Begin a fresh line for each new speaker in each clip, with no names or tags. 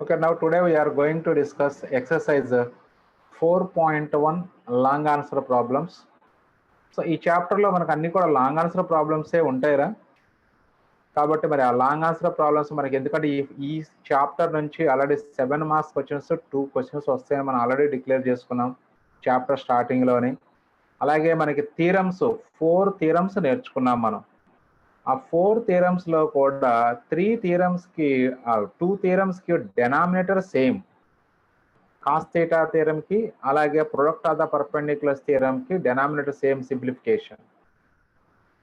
Okay, now today we are going to discuss exercise 4.1 long answer problems. So ఈ చాప్టర్లో మనకు అన్ని కూడా లాంగ్ ఆన్సర్ ప్రాబ్లమ్సే ఉంటాయిరా. కాబట్టి మరి ఆ లాంగ్ ఆన్సర్ ప్రాబ్లమ్స్ మనకి ఎందుకంటే ఈ చాప్టర్ నుంచి ఆల్రెడీ 7 మార్క్స్ క్వశ్చన్స్ 2 క్వశ్చన్స్ వస్తాయని మనం ఆల్రెడీ డిక్లేర్ చేసుకున్నాం చాప్టర్ స్టార్టింగ్లోని. అలాగే మనకి థీరమ్స్ 4 థీరమ్స్ నేర్చుకున్నాం మనం. ఆ 4 థీరమ్స్లో కూడా 2 థీరమ్స్కి డెనామినేటర్ సేమ్. కాస్ థీటా థీరంకి అలాగే ప్రొడక్ట్ ఆఫ్ ద పర్పెండిక్యులర్స్ థీరంకి డెనామినేటర్ సేమ్ సింప్లిఫికేషన్.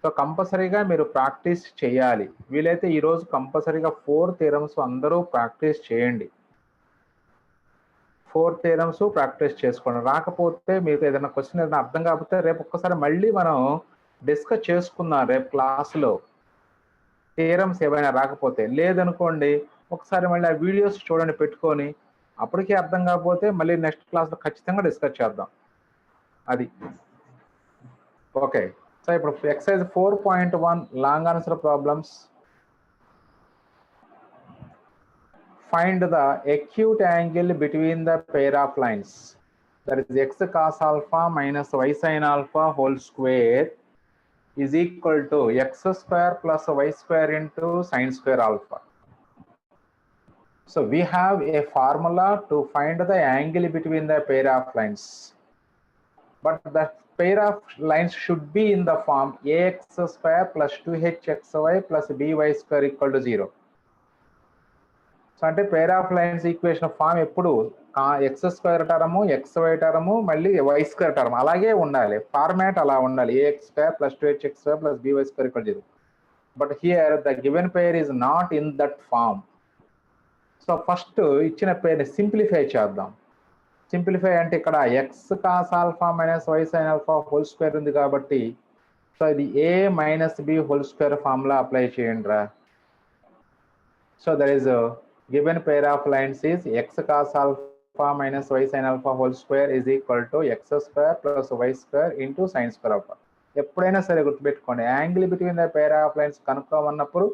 సో కంపల్సరీగా మీరు ప్రాక్టీస్ చేయాలి. వీలైతే ఈరోజు కంపల్సరీగా 4 థీరమ్స్ అందరూ ప్రాక్టీస్ చేయండి. 4 థీరమ్స్ ప్రాక్టీస్ చేసుకోండి. రాకపోతే మీకు ఏదైనా క్వశ్చన్ ఏదైనా అర్థం కాకపోతే రేపు ఒక్కసారి మళ్ళీ మనం డిస్కస్ చేసుకుందాం రేపు క్లాస్లో. థీరమ్స్ ఏమైనా రాకపోతే లేదనుకోండి ఒకసారి మళ్ళీ ఆ వీడియోస్ చూడండి పెట్టుకొని, అప్పటికీ అర్థం కాకపోతే మళ్ళీ నెక్స్ట్ క్లాస్లో ఖచ్చితంగా డిస్కస్ చేద్దాం. అది ఓకే. సో ఇప్పుడు exercise 4.1 long answer problems. Find the acute angle between the pair of lines, that is x cos alpha minus y sin alpha whole square is equal to x square plus y square into sin square alpha. So we have a formula to find the angle between the pair of lines, but the pair of lines should be in the form ax square plus 2hxy plus by square equal to 0. So అంటే pair of lines equation form ఎప్పుడు x square term x y term మళ్ళీ y square term అలాగే ఉండాలి. Format అలా ఉండాలి. A x square plus 2hxy plus b y square equal 0. But here the given pair is not in that form. So first ఇచ్చిన పేర్ని simplify చేద్దాం. Simplify అంటే ఇక్కడ x cos alpha minus y sine alpha whole square ఉంది కాబట్టి so ఇది a minus b whole square formula apply చేయండి రా. So that is given pair of lines is x cos alpha minus y sin alpha whole square is equal to x square plus y square into sin square alpha. ఎప్పుడైనా సరే గుర్తుపెట్టుకోండి, angle between the pair of lines కనుక్కోమన్నప్పుడు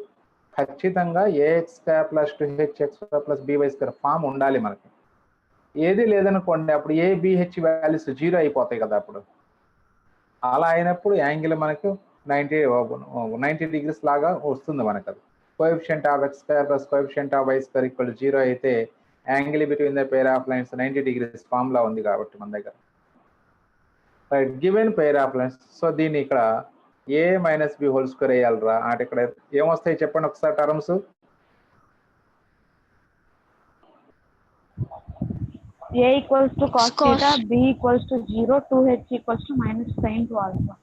ఖచ్చితంగా a x square plus 2hxy plus b y square form ఉండాలి మనకి. ఏది లేదనుకోండి అప్పుడు ఏ బిహెచ్ వాల్యూస్ 0 అయిపోతాయి కదా. అప్పుడు అలా అయినప్పుడు యాంగిల్ మనకు 90 డిగ్రీస్ లాగా వస్తుంది మనకు. అది coefficient of x square plus coefficient of y square equal 0 అయితే angle between the pair of lines 90 degrees formula ఉంది కాబట్టి మన దగ్గర. Right, given pair of lines. So దీన్ని ఇక్కడ a minus b whole square వేయాలరా అంటే ఇక్కడ ఏమొస్తాయి చెప్పండి ఒకసారి terms.
A equals to cos theta, B equals to 0, 2h equals to minus sin to alpha.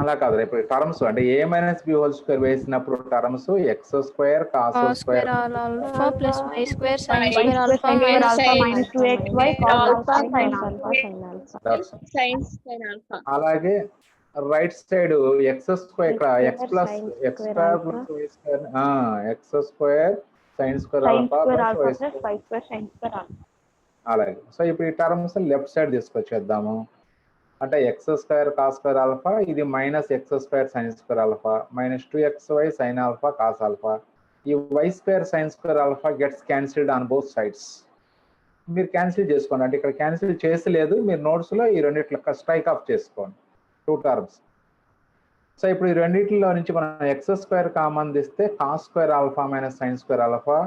అలా కాదు, రేపు టర్మ్స్ అంటే ఏ మైనస్ బి హోల్ స్క్వేర్ వేసినప్పుడు terms X square cos square
alpha plus y square sin
Y
square
square
alpha
sin square alpha
minus
minus 2xy cos alpha sin alpha.
sin alpha.
అలాగే right side x square ఇక్కడ x plus x square plus y square x square sine square alpha plus y
square sin square alpha.
అలాగే. So ఇప్పుడు ఈ terms left side తీసుకొచ్చేద్దాము. అంటే x square cos square alpha ఇది minus x square sine square alpha minus 2xy sine alpha cos alpha. ఈ y square sine square alpha gets cancelled on both sides. మీరు cancel చేసుకోండి, అంటే ఇక్కడ cancel చేసలేదు మీరు నోట్స్లో ఈ రెండిట్లో స్ట్రైక్ ఆఫ్ చేసుకోండి 2 టర్మ్స్. సో ఇప్పుడు ఈ రెండింటిలో నుంచి మనం ఎక్స్ స్క్వేర్ కామన్ తీస్తే cos square alpha minus sine square alpha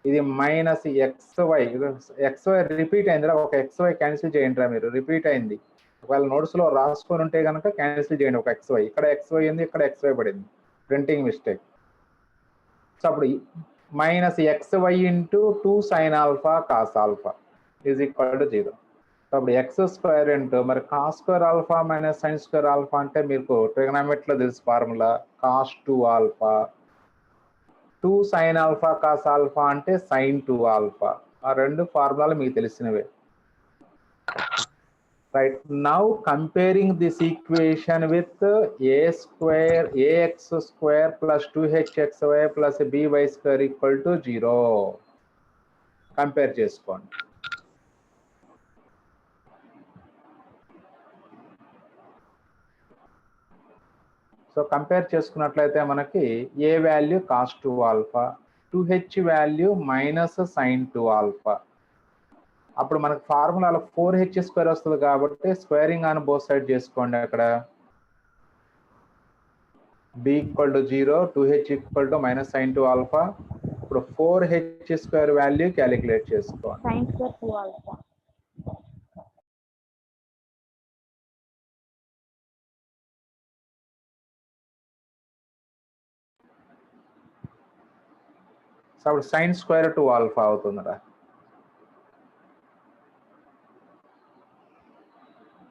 ఇది మైనస్ ఎక్స్వై రిపీట్ అయిందిరా. ఒక ఎక్స్వై క్యాన్సిల్ చేయండి రా మీరు, రిపీట్ అయింది. ఒకవేళ నోట్స్లో రాసుకొని ఉంటే కనుక క్యాన్సిల్ చేయండి ఒక ఎక్స్వై. ఇక్కడ ఎక్స్వై ఉంది, ఇక్కడ ఎక్స్వై పడింది, ప్రింటింగ్ మిస్టేక్. సో అప్పుడు minus x y into 2 sine alpha cos alpha is equal to 0. అప్పుడు ఎక్స్ స్క్వేర్ ఇంటూ మరి cos square alpha minus sine square alpha అంటే మీకు ట్రిగనామెట్రీలో తెలుసు formula cos 2 alpha. 2 sine alpha cos alpha అంటే sine 2 alpha. ఆ రెండు ఫార్ములాలు మీకు తెలిసినవే. Right, now comparing this equation with ax square plus 2hxy plus by square equal to 0 compare చేసుకోండి. సో కంపేర్ చేసుకున్నట్లయితే మనకి a value cos 2 alpha, 2h value minus sin 2 alpha. అప్పుడు మనకు ఫార్ములాలో 4h² వస్తుంది కాబట్టి స్క్వేరింగ్ ఆన్ బోత్ సైడ్ చేసుకోండి. అక్కడ b = 0, 2h = -sin 2 alpha. ఇప్పుడు 4h² వాల్యూ క్యాలిక్యులేట్ చేసుకోండి.
sin square 2 alpha.
సో అప్పుడు sin square 2 ఆల్ఫా అవుతుందిరా.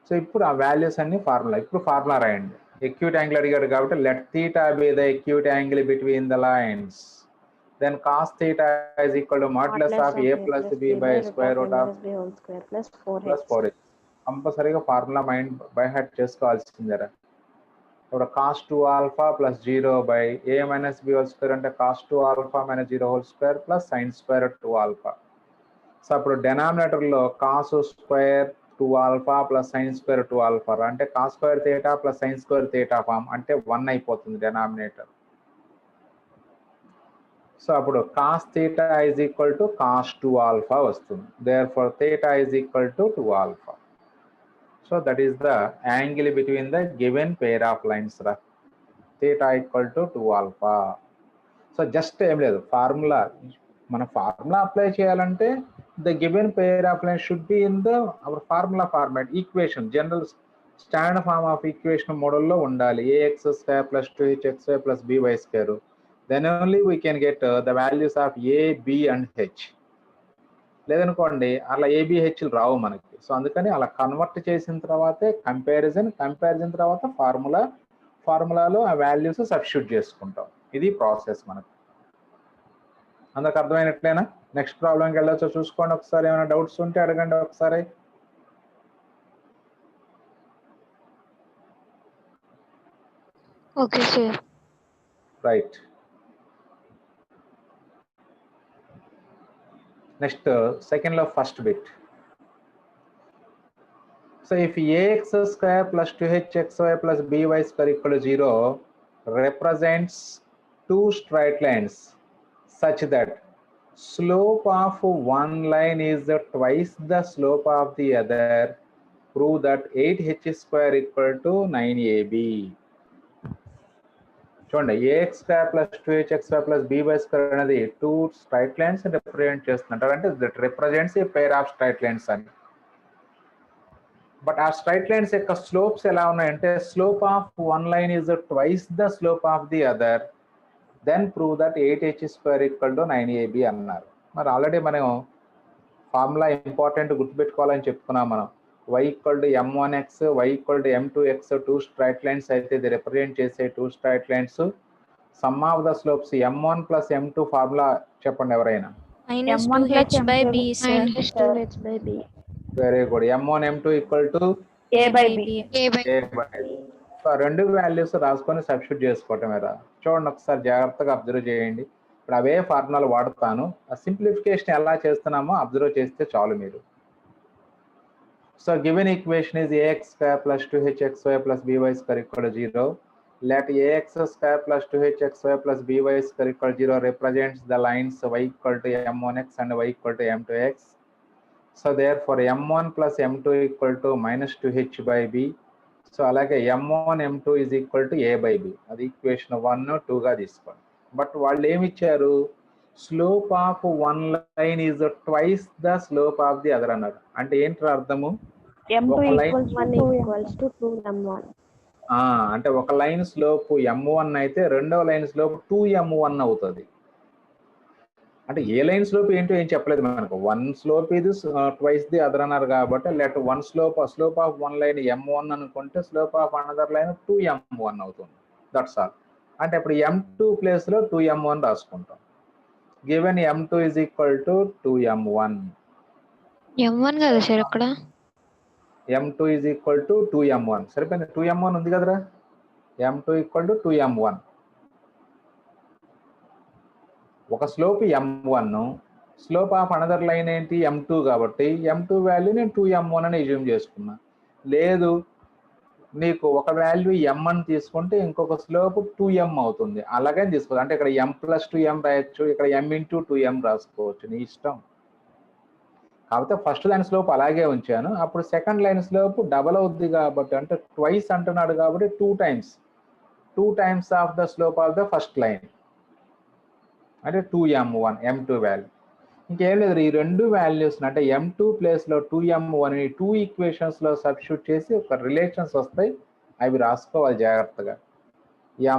సో ఇప్పుడు ఆ వాల్యూస్ అన్ని ఫార్ములా. ఇప్పుడు ఫార్ములా రాయండి. acute angle అడిగాడు కాబట్టి let theta be the acute angle between the lines. Then cos theta is equal to modulus of a plus b by square root of
b whole square plus 4h.
plus 4h. కంపల్సరీగా formula mind by heart చేసుకోవాల్సిందేరా. ఇప్పుడు cos 2 alpha plus 0 by a minus b whole square అంటే cos 2 alpha minus 0 whole square plus sin square 2 alpha. So అప్పుడు డెనామినేటర్లో cos square 2 alpha plus sin square 2 alpha అంటే cos square theta plus sin square theta form అంటే 1 అయిపోతుంది denominator. So అప్పుడు cos theta is equal to cos 2 alpha వస్తుంది. Therefore theta is equal to 2 alpha. So that is the angle between the given pair of lines రా. Theta equal to 2 alpha. So just ఏం లేదు, formula మన formula apply చేయాలంటే the given pair of lines should be in the our formula format equation, general standard form of equation model లో ఉండాలి. ax² plus 2hxy plus by². then only we can get the values of a, b and h. లేదనుకోండి అలా abh రావు మనకి. So అందుకని అలా convert చేసిన తర్వాతే comparison తర్వాత ఫార్ములాలో ఆ వాల్యూస్ సబ్స్టిట్యూట్ చేసుకుంటాం. ఇది ప్రాసెస్ మనకు. అందరికి అర్థమైనట్లేనా? నెక్స్ట్ ప్రాబ్లంకి వెళ్ళొచ్చో చూసుకోండి ఒకసారి. ఏమైనా డౌట్స్ ఉంటే అడగండి ఒకసారి.
Okay sir.
Right. Next second లో first bit. So if ax² plus 2hxy plus by² equal to 0 represents two straight lines such that slope of one line is twice the slope of the other, prove that 8h² equal to 9ab. చూడండి, ax² plus 2hxy plus by² అనేది two straight lines represent చేస్తుంటారు. అంటే that represents a pair of straight lines అని. But ఆ straight lines యొక్క slopes ఎలా ఉన్నాయంటే slope of one line is twice the slope of the other, then prove that 8h² equal to 9ab అన్నారు. మరి already మనం ఫార్ములా ఇంపార్టెంట్ గుర్తుపెట్టుకోవాలని చెప్పుకున్నాం మనం. y = m1x, y = m2x two straight lines అయితే ఇది రిప్రజెంట్ చేసే two straight lines. Some of the slopes m1 + m2 formula చెప్పండి ఎవరైనా.
-2h/b sir.
-2h/b.
Very good. m1 m2 =
a/b.
So రెండు వాల్యూస్ రాసుకొని సబ్స్టిట్యూట్ చేసుకోవటం మీద. చూడండి ఒకసారి జాగ్రత్తగా అబ్జర్వ్ చేయండి. ఇప్పుడు అవే ఫార్ములాలు వాడతాను. ఆ సింప్లిఫికేషన్ ఎలా చేస్తున్నామో అబ్జర్వ్ చేస్తే చాలు మీరు. So given equation is ax² plus 2hxy plus by² equal to 0. Let ax² plus 2hxy plus by² equal to 0 represents the lines y = m1x and y = m2x. So therefore m1 plus m2 equal to -2h/b. So అలాగే m1 m2 is equal to a/b. అది equation 1 2 గా తీసుకోండి. But వాళ్ళు ఏమి ఇచ్చారు, slope of one line is twice the slope of the other అన్నారు. అంటే ఏంటి అర్థము, అంటే ఒక లైన్ స్లోప్ m1 అయితే రెండో లైన్ స్లోప్ 2m1 అవుతుంది. అంటే ఏ లైన్ స్లోప్ ఏంటో ఏం చెప్పలేదు మనకు. వన్ స్లోప్ ఇది ట్వైస్ ది అదర్ అన్నారు కాబట్టి let one slope of one line m1 అనుకుంటే slope of another line 2m1 అవుతుంది. That's all. అంటే ఇప్పుడు m2 ప్లేస్ లో 2m1 రాసుకుంటాం. Given m2 is equal to 2m1.
m1 కదా సార్ అక్కడ.
m2 is equal to 2m1. సరిపోయింది. 2m1 ఉంది కదరా. m2 = 2m1. ఒక slope m1, slope of another line ఏంటి m2 కాబట్టి m2 వాల్యూ నేను 2m1 అని అజ్యూమ్ చేసుకున్నా. లేదు నీకు ఒక వాల్యూ m అని తీసుకుంటే ఇంకొక స్లోప్ 2m అవుతుంది. అలాగే తీసుకోవచ్చు. అంటే ఇక్కడ m+2m రాయొచ్చు, ఇక్కడ m×2m రాసుకోవచ్చు, నీ ఇష్టం. కాకపోతే ఫస్ట్ లైన్ స్లోప్ అలాగే ఉంచాను. అప్పుడు సెకండ్ లైన్ స్లోప్ డబల్ అవుద్ది కాబట్టి, అంటే ట్వైస్ అంటున్నాడు కాబట్టి 2 times of the slope of the first line, అంటే 2m1 m2 వాల్యూ. ఇంకేం లేదు, ఈ రెండు వాల్యూస్ అంటే m2 ప్లేస్లో 2m1 2 ఈక్వేషన్స్లో సబ్స్టిట్యూట్ చేసి ఒక రిలేషన్స్ వస్తాయి, అవి రాసుకోవాలి జాగ్రత్తగా.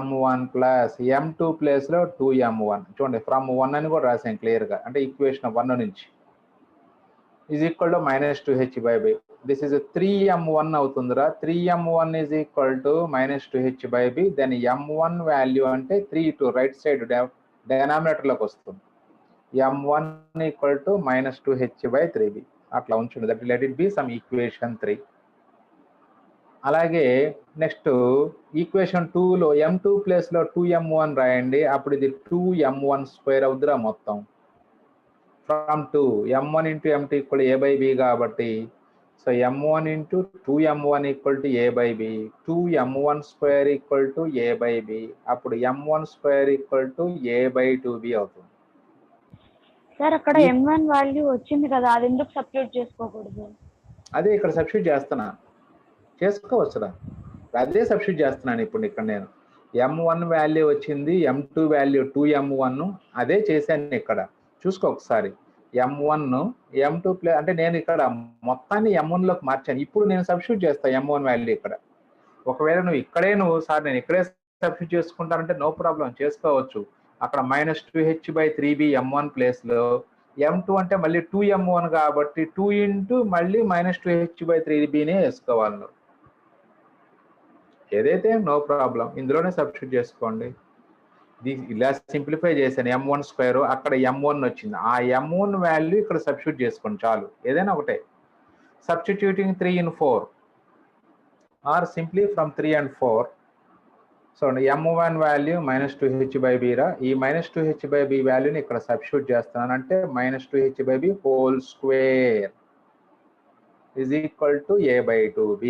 m1 ప్లస్ m2 ప్లేస్లో 2m1, చూడండి ఫ్రమ్ 1 అని కూడా రాసాం క్లియర్గా, అంటే ఈక్వేషన్ 1 నుంచి is equal to -2h/b. This is 3m1 అవుతుందిరా. 3m1 is equal to -2h/b. Then m1 value అంటే 3 టు రైట్ సైడ్ డెనామినేటర్లోకి వస్తుంది. m1 equal to -2h/3b. అట్లా ఉంచండి. That let it be some equation 3. అలాగే నెక్స్ట్ ఈక్వేషన్ 2లో m2 ప్లేస్లో 2m1 రాయండి. అప్పుడు ఇది 2m1² అవుద్దిరా మొత్తం. From 2 m1 into m2 equal a/b కాబట్టి, so m1 into 2m1 equal to a/b, 2m1² equal to a/b. అప్పుడు m1² ఈక్వల్ టు a/2b అవుతుంది.
సార్ అక్కడ m1 వాల్యూ వచ్చింది కదా, అది ఎందుకు సబ్స్టిట్యూట్ చేసుకోకూడదు?
అదే ఇక్కడ సబ్స్టిట్యూట్ చేస్తున్నా, చేసుకోవచ్చురా, అదే సబ్స్టిట్యూట్ చేస్తున్నాను ఇప్పుడు ఇక్కడ. నేను m1 వాల్యూ వచ్చింది, m2 వాల్యూ 2m1, అదే చేశాను ఇక్కడ. చూసుకో ఒకసారి, m1 m2 ప్లస్ అంటే నేను ఇక్కడ మొత్తాన్ని m1లోకి మార్చాను. ఇప్పుడు నేను సబ్స్టిట్యూట్ చేస్తాను m1 వాల్యూ ఇక్కడ. ఒకవేళ నువ్వు సార్ నేను ఇక్కడే సబ్స్టిట్యూట్ చేసుకుంటానంటే నో ప్రాబ్లం, చేసుకోవచ్చు. అక్కడ -2h/3b m1 ప్లేస్లో, m2 అంటే మళ్ళీ 2m1 కాబట్టి 2 ఇంటూ మళ్ళీ -2h/3bనే వేసుకోవాలి నువ్వు. ఏదైతే నో ప్రాబ్లం, ఇందులోనే సబ్స్టిట్యూట్ చేసుకోండి. ఇలా సింప్లిఫై చేశాను. m1², అక్కడ m1 వచ్చింది, ఆ m1 వాల్యూ ఇక్కడ సబ్స్టిట్యూట్ చేసుకోండి చాలు, ఏదైనా ఒకటే. Substituting 3 in 4 or simply from 3 and 4. So m1 value -2h/b రా. ఈ -2h/b వాల్యూని ఇక్కడ సబ్స్టిట్యూట్ చేస్తున్నాను, అంటే -2h/b whole square is equal to a/2b.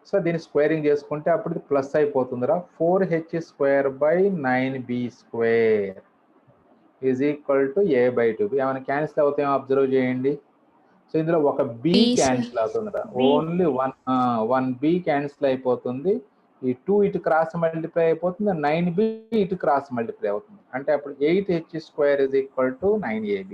So దీన్ని స్క్వేరింగ్ చేసుకుంటే అప్పుడు ప్లస్ అయిపోతుందిరా. 4h²/9b² is equal to a/2b. ఏమైనా క్యాన్సిల్ అవుతాయో అబ్జర్వ్ చేయండి. సో ఇందులో ఒక b క్యాన్సిల్ అవుతుందిరా, ఓన్లీ 1b క్యాన్సిల్ అయిపోతుంది. ఈ 2 ఇటు క్రాస్ మల్టిప్లై అయిపోతుంది, 9b ఇటు క్రాస్ మల్టిప్లై అవుతుంది, అంటే అప్పుడు 8h² is equal to 9ab.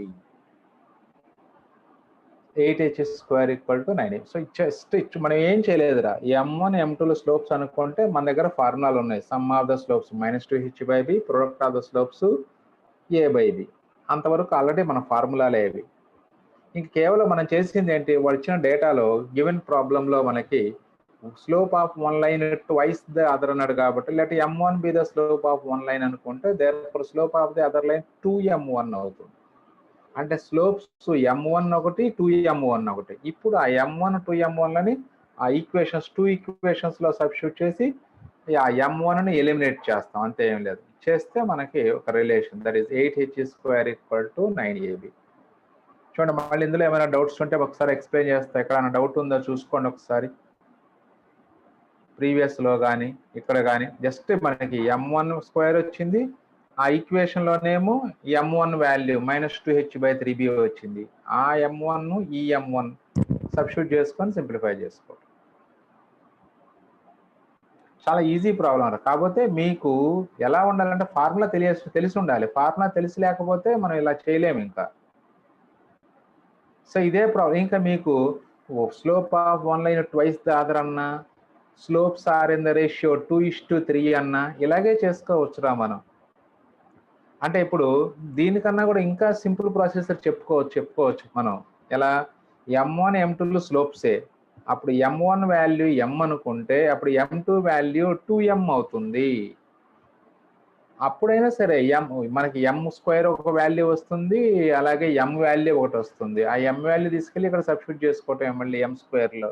8h² equal to 9ab. So just మనం ఏం చేయలేదురా, m1 m2లో స్లోప్స్ అనుకుంటే మన దగ్గర ఫార్ములాలు ఉన్నాయి. Some of the slopes -2h/b, product of the slopes a/b. అంతవరకు ఆల్రెడీ మన ఫార్ములాలే అవి. ఇంక కేవలం మనం చేసింది ఏంటి, వాడు ఇచ్చిన డేటాలో గివెన్ ప్రాబ్లంలో మనకి slope of one line twice the other అన్నాడు కాబట్టి, let m1 be the slope of one line అనుకుంటే, therefore slope of the other line 2m1 అవుతుంది. అంటే స్లోప్స్ m1 ఒకటి 2m1 ఒకటి. ఇప్పుడు ఆ m1 2m1లని ఆ ఈక్వేషన్స్ 2 ఈక్వేషన్స్లో సబ్స్టిట్యూట్ చేసి ఆ m1ని ఎలిమినేట్ చేస్తాం, అంతే, ఏం లేదు. చేస్తే మనకి ఒక relation, that is 8h² equal to 9ab. చూడండి, మళ్ళీ ఇందులో ఏమైనా డౌట్స్ ఉంటే ఒకసారి ఎక్స్ప్లెయిన్ చేస్తా. ఎక్కడైనా డౌట్ ఉందో చూసుకోండి ఒకసారి, ప్రీవియస్లో కానీ ఇక్కడ కానీ. జస్ట్ మనకి m1² వచ్చింది, ఆ ఈక్వేషన్లోనేమో m1 వాల్యూ -2h/3b వచ్చింది. ఆ m1 ఈ m1 సబ్స్టిట్యూట్ చేసుకొని సింప్లిఫై చేసుకోండి. చాలా ఈజీ ప్రాబ్లం. కాకపోతే మీకు ఎలా ఉండాలంటే ఫార్ములా తెలిసి ఉండాలి. ఫార్ములా తెలిసి లేకపోతే మనం ఇలా చేయలేము ఇంకా. సో ఇదే ప్రాబ్లం. ఇంకా మీకు slope of one line twice the other అన్నా, slopes are in the ratio 2:3 అన్నా ఇలాగే చేసుకోవచ్చురా మనం. అంటే ఇప్పుడు దీనికన్నా కూడా ఇంకా సింపుల్ ప్రాసెసర్ చెప్పుకోవచ్చు మనం. ఎలా, m1 m2 స్లోప్సే, అప్పుడు m1 వాల్యూ m అనుకుంటే అప్పుడు m2 వాల్యూ 2m అవుతుంది. అప్పుడైనా సరే మనకి m² ఒక వాల్యూ వస్తుంది, అలాగే m వాల్యూ ఒకటి వస్తుంది. ఆ m వాల్యూ తీసుకెళ్ళి ఇక్కడ సబ్స్టిట్యూట్ చేసుకోవటం మళ్ళీ m²లో.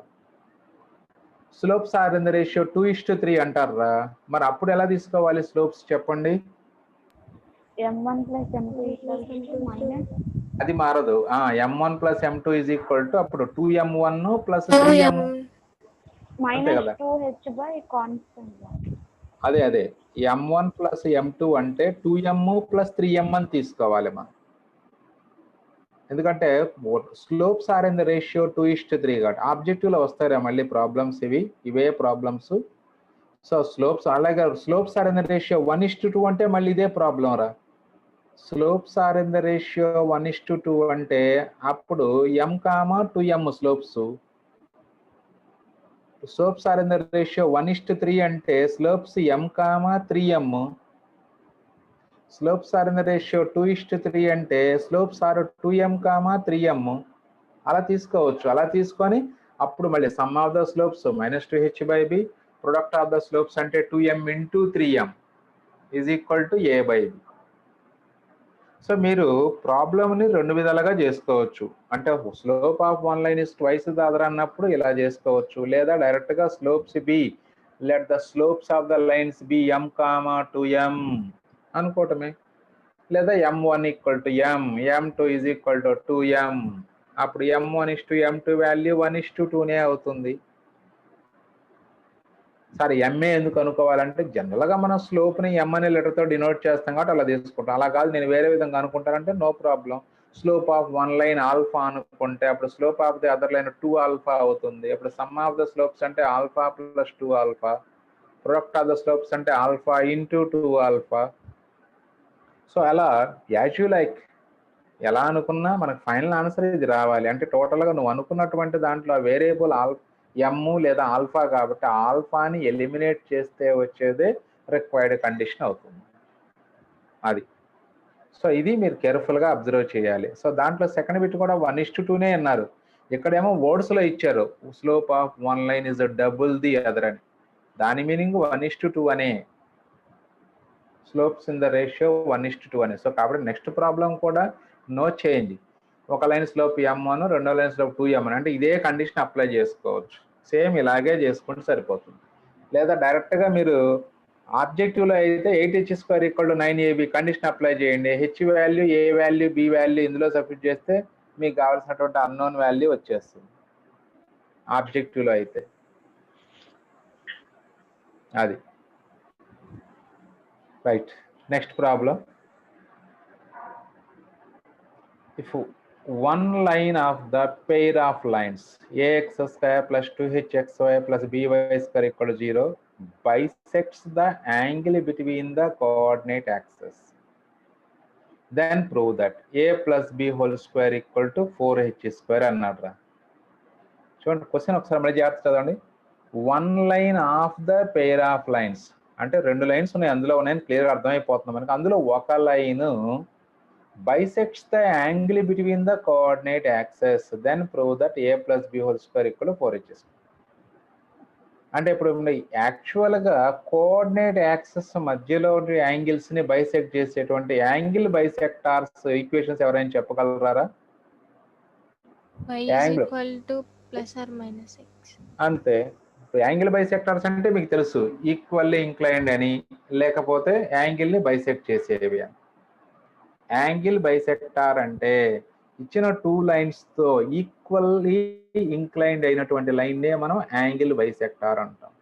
Slopes are in the ratio 2:3 అంటారా, మరి అప్పుడు ఎలా తీసుకోవాలి స్లోప్స్ చెప్పండి?
m1 + m2 =
అది మారదు. m1 + m2 is equal to అప్పుడు 2m1 + 3m.
minus
కదా
2h by constant.
అదే m1 ప్లస్ m2 అంటే 2m ప్లస్ 3m అని తీసుకోవాలి మనం. ఎందుకంటే slopes are in the ratio 2:3 కాబట్టి ఆబ్జెక్టివ్లో వస్తారా మళ్ళీ ప్రాబ్లమ్స్ ఇవే ప్రాబ్లమ్స్. సో స్లోప్స్ అలాగే slopes are in the ratio 1:2 అంటే మళ్ళీ ఇదే ప్రాబ్లం రా. Slopes are in the ratio 1:2 అంటే అప్పుడు m, 2m slopes. Slopes are in the ratio 1:3 అంటే slopes m, 3m. Slopes are in the ratio 2:3 అంటే స్లోప్స్ ఆర్ 2m, 3m. అలా తీసుకోవచ్చు. అలా తీసుకొని అప్పుడు మళ్ళీ sum of the slopes -2h/b, product of the slopes అంటే 2m into 3m is equal to a/b. So మీరు ప్రాబ్లమ్ని 2 విధాలుగా చేసుకోవచ్చు. అంటే slope of one line is twice the other అన్నప్పుడు ఇలా చేసుకోవచ్చు, లేదా డైరెక్ట్గా slopes be let the slopes of the lines be m, 2m అనుకోవటమే. లేదా m1 = m, m2 = 2m. అప్పుడు m1 m2 వాల్యూ 1:2 అవుతుంది. సరే ఎంఏ ఎందుకు అనుకోవాలంటే జనరల్గా మనం స్లోప్ని ఎం అనే లెటర్తో డినోట్ చేస్తాం కాబట్టి అలా తీసుకుంటాం. అలా కాదు నేను వేరే విధంగా అనుకుంటానంటే no problem. Slope of one line alpha అనుకుంటే అప్పుడు slope of the other line 2α అవుతుంది. అప్పుడు సమ్ ఆఫ్ ద స్లోప్స్ అంటే α + 2α, ప్రొడక్ట్ ఆఫ్ ద స్లోప్స్ అంటే α × 2α. సో అలా యాజ్ యూ లైక్ ఎలా అనుకున్నా మనకు ఫైనల్ ఆన్సర్ ఇది రావాలి. అంటే టోటల్గా నువ్వు అనుకున్నటువంటి దాంట్లో వేరియబుల్ ఎమ్ లేదా ఆల్ఫా కాబట్టి ఆల్ఫాని ఎలిమినేట్ చేస్తే వచ్చేదే రిక్వైర్డ్ కండిషన్ అవుతుంది. అది సో ఇది మీరు కేర్ఫుల్గా అబ్జర్వ్ చేయాలి. సో దాంట్లో సెకండ్ బిట్ కూడా 1:2 అన్నారు. ఇక్కడేమో వర్డ్స్లో ఇచ్చారు slope of one line is double the other అని. దాని మీనింగ్ 1:2 అనే. స్లోప్స్ ఇన్ ద రేషియో 1:2 అని. సో కాబట్టి నెక్స్ట్ ప్రాబ్లం కూడా నో చేంజ్. ఒక లైన్ స్లోప్ m1, రెండో లైన్ స్లోప్ 2m అంటే ఇదే కండిషన్ అప్లై చేసుకోవచ్చు. సేమ్ ఇలాగే చేసుకుంటే సరిపోతుంది. లేదా డైరెక్ట్గా మీరు ఆబ్జెక్టివ్లో అయితే 8h² = 9ab కండిషన్ అప్లై చేయండి. హెచ్ వాల్యూ, ఏ వాల్యూ, బి వాల్యూ ఇందులో సబ్స్టిట్యూట్ చేస్తే మీకు కావాల్సినటువంటి అన్నోన్ వాల్యూ వచ్చేస్తుంది ఆబ్జెక్టివ్లో అయితే. అది right. Next problem. If one line of the pair of lines ax² + 2hxy + by² = 0 bisects the angle between the coordinate axes, then prove that a + b² = 4h² అన్నాడు. చూడండి question ఒకసారి మళ్ళీ జాగ్రత్త చదవండి. One line of the pair of lines అంటే 2 lines ఉన్నాయి, అందులో ఉన్నాయని క్లియర్గా అర్థమైపోతుంది మనకి. అందులో ఒక line bisects the angle between the coordinate axes, then prove that a + b² = 4h². అంటే ఇప్పుడు యాక్చువల్గా కోఆర్డినేట్ యాక్సెస్ మధ్యలో యాంగిల్స్ ని బైసెక్ట్ చేసేటువంటి యాంగిల్ బైసెక్టార్స్ ఈక్వేషన్స్ ఎవరైనా చెప్పగలరా? అంతే. యాంగిల్ బైసెక్టార్స్ అంటే మీకు తెలుసు ఈక్వల్లీ ఇంక్లైన్డ్ అని, లేకపోతే యాంగిల్ ని బైసెక్ట్ చేసేవి అని. యాంగిల్ బైసెక్టార్ అంటే ఇచ్చిన 2 లైన్స్ తో ఈక్వల్లీ ఇంక్లైన్డ్ అయినటువంటి లైన్ నే మనం యాంగిల్ బైసెక్టార్ అంటాం.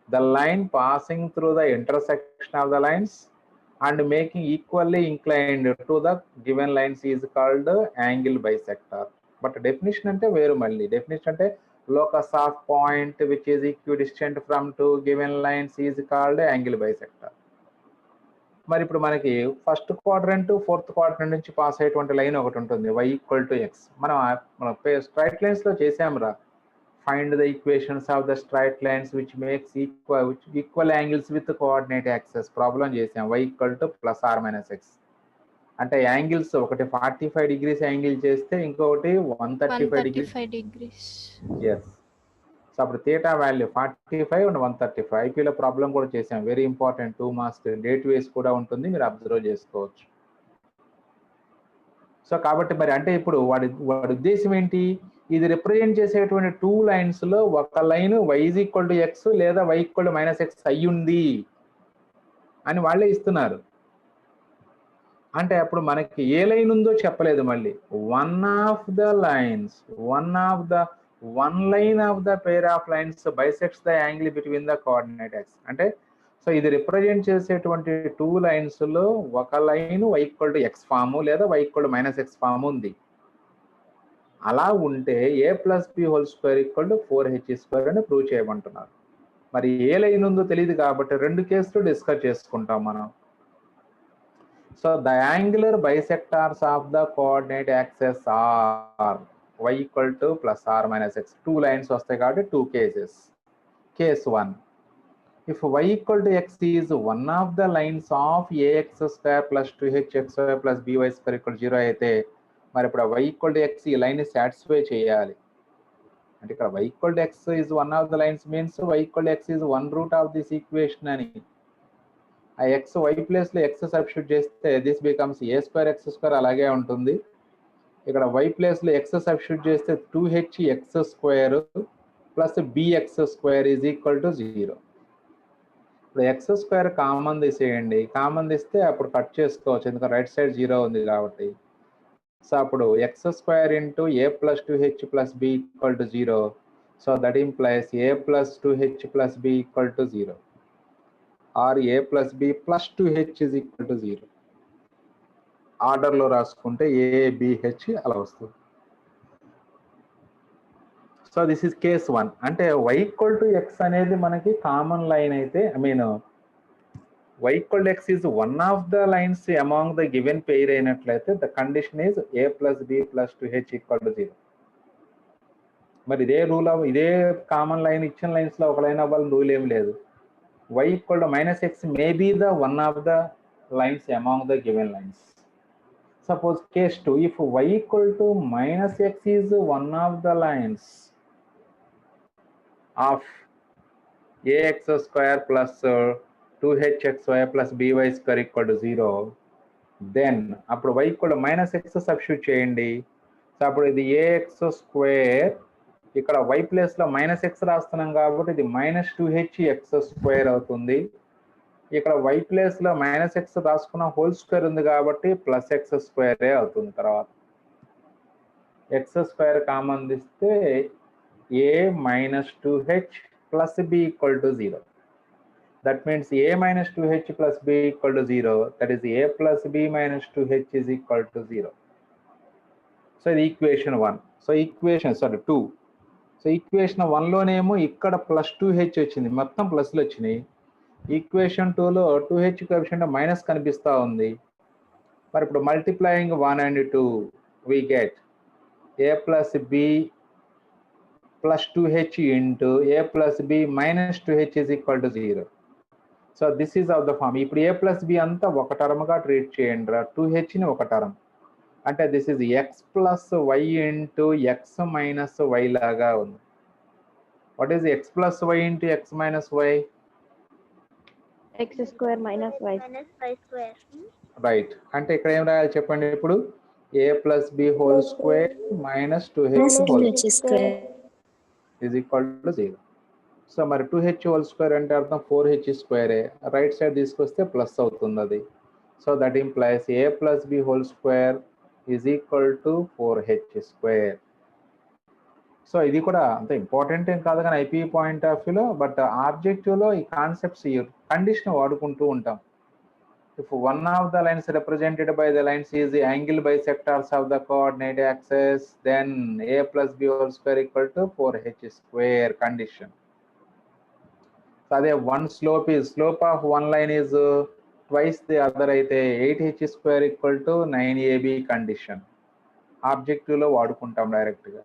The line passing through the intersection of the lines and making equally inclined to the given lines is called angle bisector. But definition అంటే వేరు. మళ్ళీ డెఫినేషన్ అంటే locus of point which is equidistant from 2 given lines is called angle bisector. మరి ఇప్పుడు మనకి first quadrant, fourth quadrant నుంచి pass అయ్యేటువంటి line ఒకటి ఉంటుంది y = x. మనం స్ట్రైట్ లైన్స్ లో చేసాంరా. Find the equations of the straight lines which makes equal angles with coordinate axes problem చేసాం. y = +or - x అంటే యాంగిల్స్ ఒకటి 45 degrees యాంగిల్ చేస్తే ఇంకొకటి 135 degrees. ఎస్. సో అప్పుడు థీటా వాల్యూ 45 and 135. ఐపీలో ప్రాబ్లం కూడా చేసాం, వెరీ ఇంపార్టెంట్. 2 మార్క్స్ డేట్ వేస్ కూడా ఉంటుంది, మీరు అబ్జర్వ్ చేసుకోవచ్చు. సో కాబట్టి మరి అంటే ఇప్పుడు వాడి ఉద్దేశం ఏంటి? ఇది రిప్రజెంట్ చేసేటువంటి 2 లైన్స్ లో ఒక లైన్ y = x లేదా y = -x అయ్యుంది అని వాళ్ళే ఇస్తున్నారు. అంటే అప్పుడు మనకి ఏ లైన్ ఉందో చెప్పలేదు. మళ్ళీ one of the one line of the pair of lines bisects the angle between the coordinate x. అంటే సో ఇది రిప్రజెంట్ చేసేటువంటి టూ లైన్స్ లో ఒక line y equal to x form లేదా y equal to minus x form ఉంది. అలా ఉంటే a plus b whole square equal to 4h² అని ప్రూవ్ చేయమంటున్నారు. మరి ఏ లైన్ ఉందో తెలియదు కాబట్టి రెండు కేసులు డిస్కస్ చేసుకుంటాం మనం. So the angular bisectors of the coordinate axes are y equal to plus or minus x. Two lines వస్తాయి కాబట్టి two cases. Case 1, if y equal to x is one of the lines of ax² plus 2hxy plus by² equal 0 అయితే మరి ఇప్పుడు y equal to x ఈ line satisfy చేయాలి. అంటే ఇక్కడ y equal to x is one of the lines means y equal to x is one root of this equation అని. ఆ X why place లో ఎక్స్ సబ్స్టిట్యూట్ చేస్తే this becomes a²x² అలాగే ఉంటుంది. ఇక్కడ వై ప్లేస్ లో ఎక్స్ సబ్స్టిట్యూట్ చేస్తే 2hx² plus bx² is equal to 0. ఇప్పుడు x² కామన్ తీసేయండి. కామన్ తీస్తే అప్పుడు కట్ చేసుకోవచ్చు ఎందుకంటే రైట్ సైడ్ 0 ఉంది కాబట్టి. సో అప్పుడు x² into a plus 2h plus b equal to 0. So that implies a plus 2h plus b equal to 0 or a plus b plus 2h is equal to 0. ఆర్డర్లో రాసుకుంటే ABH అలా వస్తుంది. So this is case 1. అంటే y equal to x అనేది మనకి common line అయితే I mean y equal to x is one of the lines among the given pair అయినట్లయితే the condition is a plus b plus 2h equal to 0. మరి ఇదే rule ఇదే common line ఇచ్చిన lines లో ఒక line అవ్వాలని rule ఏమి లేదు. y equal to minus x may be the one of the lines among the given lines. Suppose case 2, if y equal to minus x is one of the lines of ax² plus 2hxy plus by² equal to 0, then అప్పుడు y equal to minus x substitute చేయండి. So అప్పుడు ఇది ax² ఇక్కడ y place లో minus X రాస్తున్నాం కాబట్టి ఇది minus 2hx² అవుతుంది. ఇక్కడ y ప్లేస్ లో మైనస్ ఎక్స్ రాసుకున్న హోల్ స్క్వేర్ ఉంది కాబట్టి ప్లస్ x² అవుతుంది. తర్వాత x² కామన్ తీస్తే a minus 2h plus b equal to 0. That means a minus 2h plus b equal to 0. That is a plus b minus 2h is equal to 0. So ఇది equation 1. So equation 2. So equation 1లోనేమో ఇక్కడ plus 2h వచ్చింది, మొత్తం ప్లస్లు వచ్చినాయి. Equation 2లో 2h coefficient minus కనిపిస్తూ ఉంది. మరి ఇప్పుడు multiplying 1 and 2 we get a plus b plus 2h into a plus b minus 2h is equal to 0. So this is of the form. ఇప్పుడు a plus b అంతా ఒక టర్మ్గా treat చేయండి రా. 2hని ఒక టర్మ్ అంటే this is x plus y into x minus y లాగా ఉంది. What is x plus y into x minus y?
x² minus y square.
Right. అంటే ఇక్కడ ఏం రాయాలి చెప్పండి ఇప్పుడు? a plus b whole square minus 2h whole square is equal to 0. So మరి 2h whole square అంటే అర్థం 4h². రైట్ సైడ్ తీసుకొస్తే ప్లస్ అవుతుంది అది. So that implies a plus b whole square is equal to 4h². So ఇది కూడా అంత important ఏం కాదు కానీ ఐపీ పాయింట్ ఆఫ్ వ్యూలో, బట్ ఆబ్జెక్టివ్లో ఈ కాన్సెప్ట్స్ ఈ కండిషన్ వాడుకుంటూ ఉంటాం. If one of the lines represented by the lines is the angle bisectors of the coordinate axes then a plus b whole square equal to 4h² condition. So అదే one slope of one line is twice the other అయితే 8h² equal to 9ab condition. ఆబ్జెక్టివ్లో వాడుకుంటాం డైరెక్ట్గా.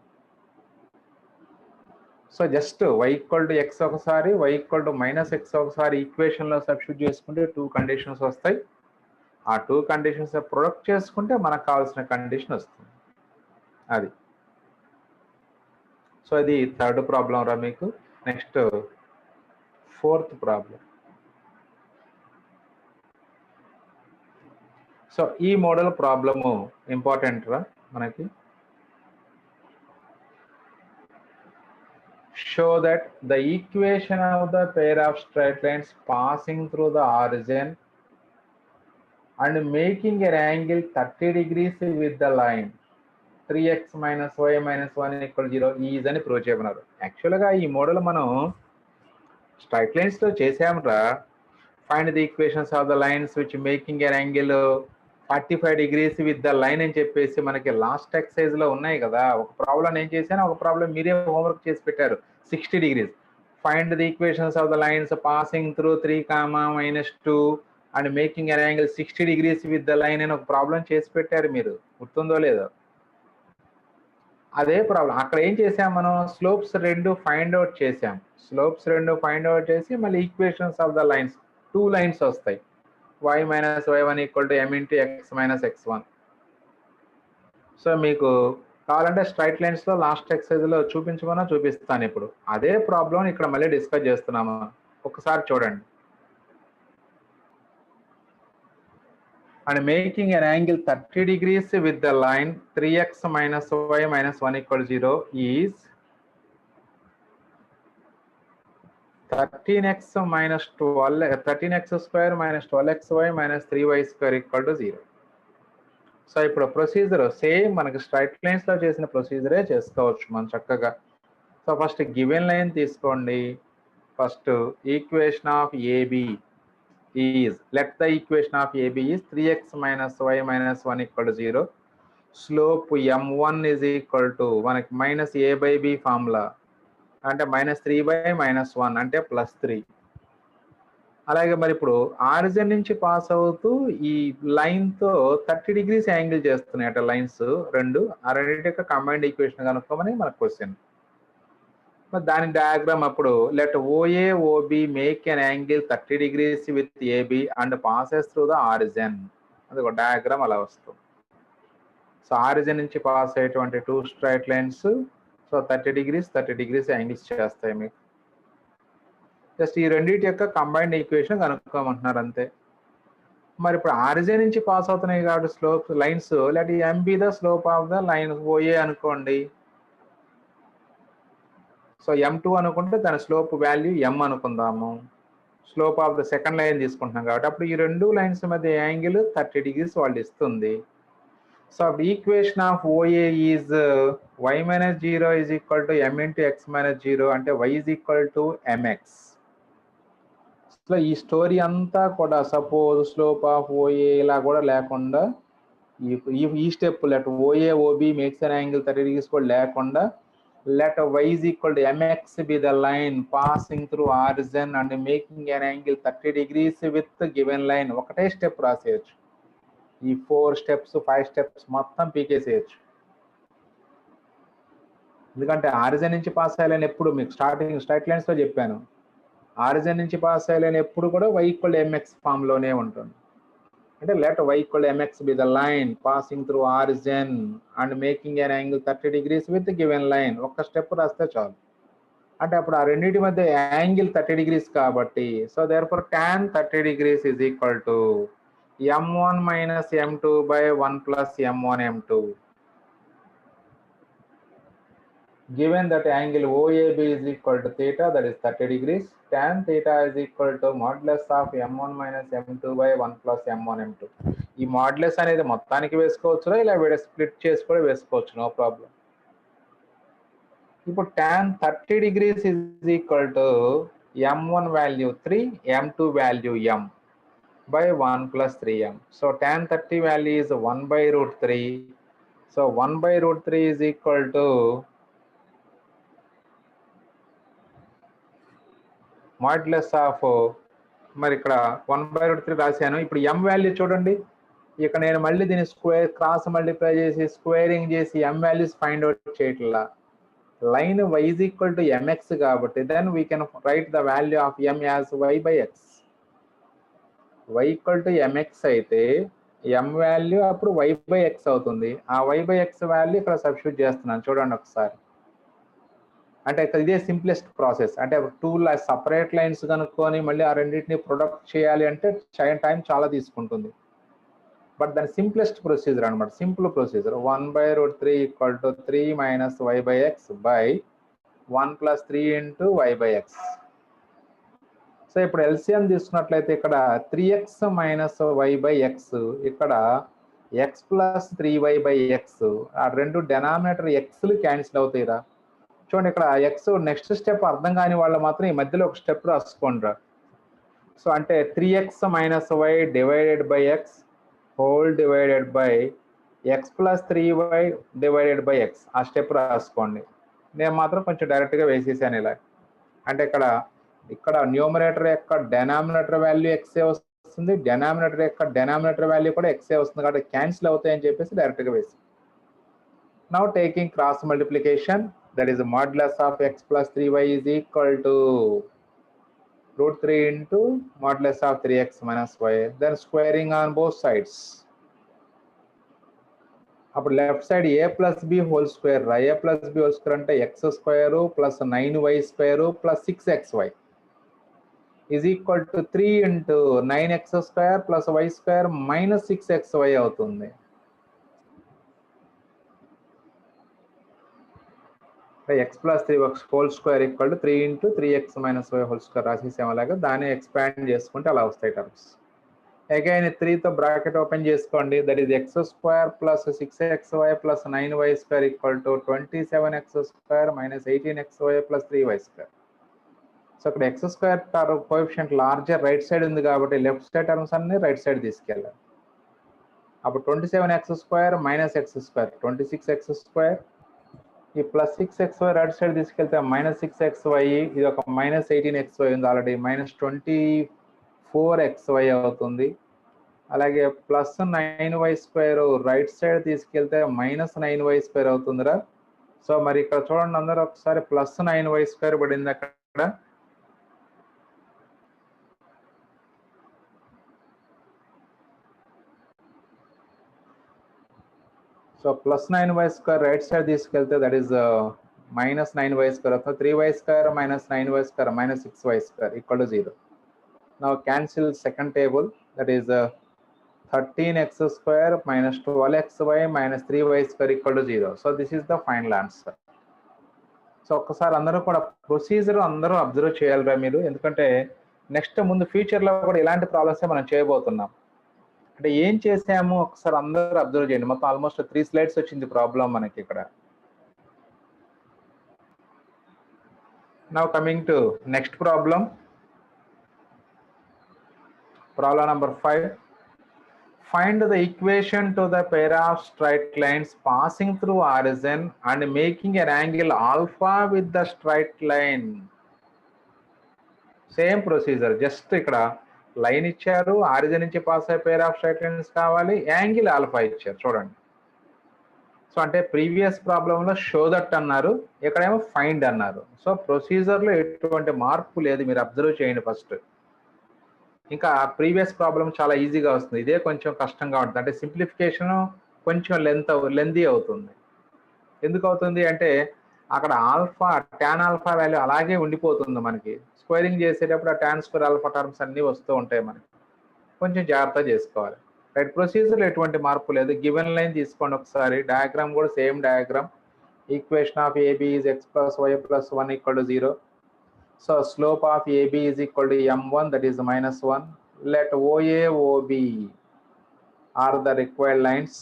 So just y equal to x ఒకసారి y equal to minus x ఒకసారి ఈక్వేషన్లో substitute చేసుకుంటే 2 conditions వస్తాయి. ఆ 2 కండిషన్స్ ప్రొడక్ట్ చేసుకుంటే మనకు కావాల్సిన కండిషన్ వస్తుంది. అది. సో ఇది థర్డ్ ప్రాబ్లం రా మీకు. Next fourth problem. సో ఈ మోడల్ ప్రాబ్లము ఇంపార్టెంట్ రా మనకి. Show that the equation of the pair of straight lines passing through the origin and making an angle 30 degrees with the line 3x minus y minus 1 equal 0 ఈజ్ అని prove చేయమన్నారు. యాక్చువల్గా ఈ model మనం straight లైన్స్లో చేసామరా. Find the equations of the lines which making an angle 45 degrees with the line అని చెప్పేసి మనకి లాస్ట్ ఎక్సర్సైజ్లో ఉన్నాయి కదా. ఒక ప్రాబ్లం నేను చేశాను, ఒక ప్రాబ్లం మీరే హోంవర్క్ చేసి పెట్టారు 60 degrees. Find the equations of the lines passing through 3, -2 and making an angle 60 degrees with the line అని ఒక ప్రాబ్లం చేసి పెట్టారు మీరు, గుర్తుందో లేదో. అదే ప్రాబ్లం అక్కడ ఏం చేసాం మనం, స్లోప్స్ 2 ఫైండ్ అవుట్ చేసాం. స్లోప్స్ 2 ఫైండ్ అవుట్ చేసి మళ్ళీ equations of the lines 2 lines వస్తాయి. y minus y1 equal to m into x minus x1. So మీకు కావాలంటే స్ట్రైట్ లైన్స్లో లాస్ట్ ఎక్సర్సైజ్లో చూపించమన్నా చూపిస్తాను. ఇప్పుడు అదే ప్రాబ్లం ఇక్కడ మళ్ళీ డిస్కస్ చేస్తున్నాము, ఒకసారి చూడండి. And making an angle 30 degrees with the line 3x minus y minus 1 equal to 0 is 13x square minus 12xy minus 3y square equal to 0. సో ఇప్పుడు ప్రొసీజర్ సేమ్ మనకి స్ట్రైట్ లైన్స్లో చేసిన ప్రొసీజరే చేసుకోవచ్చు మనం చక్కగా. సో ఫస్ట్ గివెన్ లైన్ తీసుకోండి. First equation of AB is, let the equation of AB is 3x minus y minus 1 equal to 0. Slope m1 is equal to మనకి minus a by b formula అంటే -3/-1 అంటే +3. అలాగే మరి ఇప్పుడు origin నుంచి pass అవుతూ ఈ లైన్తో 30 degrees యాంగిల్ చేస్తున్నాయి అట లైన్స్ రెండు. ఆ రెండింటి యొక్క కంబైన్డ్ ఈక్వేషన్ కనుక్కోమని మన క్వశ్చన్. మరి దాని డయాగ్రామ్ అప్పుడు let OA OB make an angle 30 degrees with AB and passes through the origin. అది ఒక డయాగ్రామ్ అలా వస్తుంది. సో ఆరిజిన్ నుంచి పాస్ అయ్యేటువంటి 2 straight lines so 30 degrees angles చేస్తాయి మీకు. జస్ట్ ఈ రెండింటి యొక్క కంబైన్డ్ ఈక్వేషన్ కనుక్కోమంటున్నారు అంతే. మరి ఇప్పుడు ఆరిజిన్ నుంచి పాస్ అవుతున్నాయి కాబట్టి slope lines let m be the slope of the line OA అనుకోండి. సో m2 అనుకుంటే దాని స్లోప్ వాల్యూ m అనుకుందాము. Slope of the second line తీసుకుంటున్నాం కాబట్టి అప్పుడు ఈ రెండు లైన్స్ మధ్య యాంగిల్ 30 degrees వాళ్ళు ఇస్తుంది. So equation of OA is y minus 0 is equal to m into x minus 0 అంటే y is equal to mx. So ఈ స్టోరీ అంతా కూడా సపోజ్ స్లోప్ ఆఫ్ ఓఏ ఇలా కూడా లేకుండా ఈ step let OA OB makes an angle 30 degrees కూడా లేకుండా let y is equal to mx be the line passing through origin and making an angle 30 degrees with the given line. ఒకటే step రాసేయచ్చు. ఈ 4 steps 5 steps మొత్తం పీకేసేయచ్చు. ఎందుకంటే origin నుంచి pass అయ్యాలని ఎప్పుడు మీకు starting straight లైన్స్లో చెప్పాను. ఆరిజిన్ నుంచి పాస్ అయ్యాలని ఎప్పుడు కూడా y equal to mx ఫామ్లోనే ఉంటుంది. అంటే let y equal to mx be the line passing through origin and making an angle 30 degrees with the given line. ఒక్క స్టెప్ రాస్తే చాలు. అంటే అప్పుడు ఆ రెండింటి మధ్య యాంగిల్ 30 degrees కాబట్టి so therefore tan 30 degrees is equal to m1 minus m2/1 plus m1 m2. Given that angle OAB is equal to theta, that is 30 degrees, tan theta is equal to modulus of m1 minus m2/1 plus m1 m2. ఈ modulus అనేది మొత్తానికి వేసుకోవచ్చు, ఇలా split చేసి కూడా వేసుకోవచ్చు, no problem. ఇప్పుడు tan 30 degrees is equal to m1 value 3, m2 value m by 1 plus 3m. So tan 30 value is 1/√3. So 1/√3 is equal to modulus of మరి ఇక్కడ 1/√3 రాశాను. ఇప్పుడు m వాల్యూ చూడండి, ఇక నేను మళ్ళీ దీన్ని స్క్వేర్ క్రాస్ మల్టిప్లై చేసి స్క్వేరింగ్ చేసి m వాల్యూస్ ఫైండ్ అవుట్ చేయట్లా. Line y is equal to mx కాబట్టి then we can write the value of m as y/x. y equal to mx అయితే m వాల్యూ అప్పుడు y/x అవుతుంది. ఆ y/x value ఇక్కడ substitute చేస్తున్నాను చూడండి ఒకసారి. అంటే ఇదే సింప్లెస్ట్ ప్రాసెస్. అంటే 2 సపరేట్ లైన్స్ కనుక్కొని మళ్ళీ ఆ రెండింటిని ప్రొడక్ట్ చేయాలి అంటే టైం చాలా తీసుకుంటుంది. బట్ దాని సింప్లెస్ట్ ప్రొసీజర్ అనమాట, simple procedure. 1/√3 equal to 3 minus y/x by 1 plus 3 into y/x. So ఇప్పుడు ఎల్సిఎం తీసుకున్నట్లయితే ఇక్కడ 3x minus y/x, ఇక్కడ x plus 3y by x, ఆ రెండు డెనామినేటర్ ఎక్స్లు క్యాన్సిల్ అవుతాయిరా. చూడండి ఇక్కడ ఎక్స్ నెక్స్ట్ స్టెప్ అర్థం కాని వాళ్ళు మాత్రం ఈ మధ్యలో ఒక స్టెప్ రాసుకోండిరా. సో అంటే 3x minus y divided by x whole divided by x plus 3y divided by x, ఆ స్టెప్ రాసుకోండి. నేను మాత్రం కొంచెం డైరెక్ట్గా వేసేసాను ఇలా. అంటే ఇక్కడ న్యూమరేటర్ యొక్క డెనామినేటర్ వాల్యూ ఎక్సే వస్తుంది, డెనామినేటర్ యొక్క డెనామినేటర్ వాల్యూ కూడా ఎక్సే వస్తుంది, కాబట్టి క్యాన్సిల్ అవుతాయని చెప్పేసి డైరెక్ట్గా వేసి. Now taking cross multiplication, that is modulus of X plus 3y is equal to √3 into modulus of 3x minus y, then squaring on both sides. అప్పుడు left side a plus b whole square, a plus b whole square అంటే x square plus 9y square plus 6xy is equal to 3 into 9x square plus y square minus 6xy అవుతుంది. x plus 3x whole square equal to 3 into 3x minus y whole square రాసేసేమలాగా దాన్ని expand చేసుకుంటే అలా వస్తాయి terms. Again 3తో bracket open చేసుకోండి, that is x square plus 6xy plus 9y square equal to 27x square minus 18xy plus 3y square. So ఇక్కడ x square term coefficient larger right side ఉంది కాబట్టి left side terms అన్ని right side తీసుకెళ్ళాలి. అప్పుడు 27x square minus x square 26x square, ఈ plus 6xy right side తీసుకెళ్తే minus 6xy, ఇది ఒక మైనస్ 18xy ఉంది ఆల్రెడీ, మైనస్ 24xy అవుతుంది. అలాగే plus 9y square right side తీసుకెళ్తే మైనస్ 9y స్క్వేర్ అవుతుందిరా. సో మరి ఇక్కడ చూడండి అందరూ ఒకసారి ప్లస్ 9y స్క్వేర్ పడింది అక్కడ. So plus 9y square right side తీసుకెళ్తే that is minus 9y square అవుతుంది. 3y square minus 9y square minus 6y square equal to 0. Now cancel second table, that is 13x square minus 12xy minus 3y square equal to 0. So this is the final answer. సో ఒక్కసారి అందరూ కూడా procedure అందరూ observe చేయాలిరా మీరు, ఎందుకంటే next ముందు ఫ్యూచర్లో కూడా ఇలాంటి ప్రాబ్లమ్సే మనం చేయబోతున్నాం. అంటే ఏం చేసాము ఒకసారి అందరూ అబ్జర్వ్ చేయండి. మొత్తం ఆల్మోస్ట్ 3 స్లైడ్స్ వచ్చింది ప్రాబ్లం మనకి ఇక్కడ. Now coming to next problem, problem number 5. Find the equation to the pair of straight lines passing through origin and making an angle alpha with the straight line. Same procedure, just ఇక్కడ line ఇచ్చారు, origin నుంచి pass అయ్యే పేర్ of straight lines కావాలి, angle alpha ఇచ్చారు చూడండి. So అంటే previous ప్రాబ్లంలో show that అన్నారు, ఇక్కడేమో ఫైండ్ అన్నారు. సో ప్రొసీజర్లో ఎటువంటి మార్పు లేదు, మీరు అబ్జర్వ్ చేయండి ఫస్ట్. ఇంకా ప్రీవియస్ ప్రాబ్లం చాలా ఈజీగా వస్తుంది, ఇదే కొంచెం కష్టంగా ఉంటుంది. అంటే సింప్లిఫికేషన్ కొంచెం లెంతీ అవుతుంది. ఎందుకు అవుతుంది అంటే అక్కడ ఆల్ఫా టాన్ ఆల్ఫా వాల్యూ అలాగే ఉండిపోతుంది మనకి. స్క్వేరింగ్ చేసేటప్పుడు ఆ టాన్ స్క్వేర్ ఆల్ఫా టర్మ్స్ అన్నీ వస్తూ ఉంటాయి మనకి, కొంచెం జాగ్రత్త చేసుకోవాలి. రైట్, ప్రొసీజర్లో ఎటువంటి మార్పు లేదు. గివెన్ లైన్ తీసుకోండి ఒకసారి, డయాగ్రామ్ కూడా same diagram. Equation of AB is x plus y plus 1 equal to 0. So slope of AB is equal to m1, that is minus 1. Let OA, OB are the required lines.